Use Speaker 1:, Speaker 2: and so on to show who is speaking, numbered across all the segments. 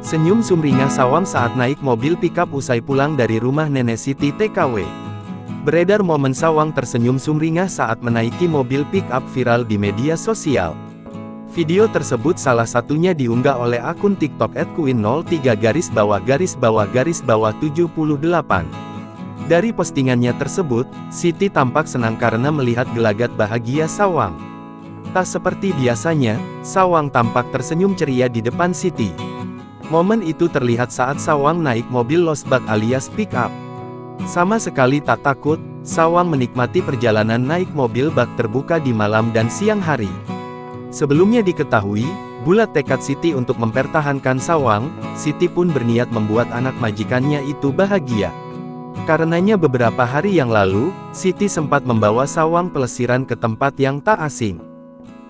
Speaker 1: Senyum sumringah Sawang saat naik mobil pickup usai pulang dari rumah nenek Siti TKW. Beredar momen Sawang tersenyum sumringah saat menaiki mobil pickup viral di media sosial. Video tersebut salah satunya diunggah oleh akun TikTok @queen03__78. Dari postingannya tersebut, Siti tampak senang karena melihat gelagat bahagia Sawang. Tak seperti biasanya, Sawang tampak tersenyum ceria di depan Siti. Momen itu terlihat saat Sawang naik mobil losbak alias pick-up. Sama sekali tak takut, Sawang menikmati perjalanan naik mobil bak terbuka di malam dan siang hari. Sebelumnya diketahui, bulat tekad Siti untuk mempertahankan Sawang, Siti pun berniat membuat anak majikannya itu bahagia. Karenanya beberapa hari yang lalu, Siti sempat membawa Sawang pelesiran ke tempat yang tak asing,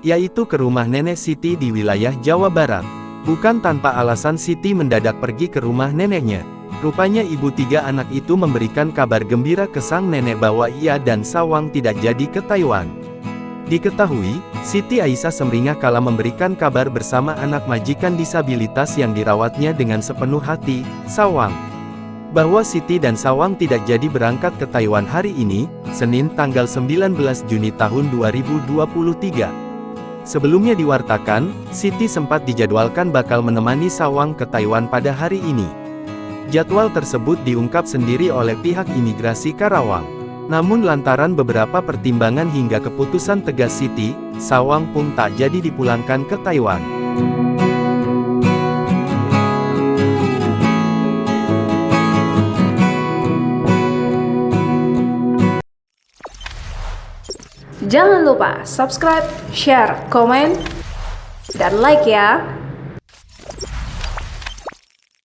Speaker 1: yaitu ke rumah nenek Siti di wilayah Jawa Barat. Bukan tanpa alasan Siti mendadak pergi ke rumah neneknya. Rupanya ibu tiga anak itu memberikan kabar gembira ke sang nenek bahwa ia dan Sawang tidak jadi ke Taiwan. Diketahui, Siti Aisyah Semringah kala memberikan kabar bersama anak majikan disabilitas yang dirawatnya dengan sepenuh hati, Sawang, bahwa Siti dan Sawang tidak jadi berangkat ke Taiwan hari ini, Senin tanggal 19 Juni tahun 2023. Sebelumnya diwartakan, Siti sempat dijadwalkan bakal menemani Sawang ke Taiwan pada hari ini. Jadwal tersebut diungkap sendiri oleh pihak imigrasi Karawang. Namun lantaran beberapa pertimbangan hingga keputusan tegas Siti, Sawang pun tak jadi dipulangkan ke Taiwan.
Speaker 2: Jangan lupa subscribe, share, komen, dan like ya!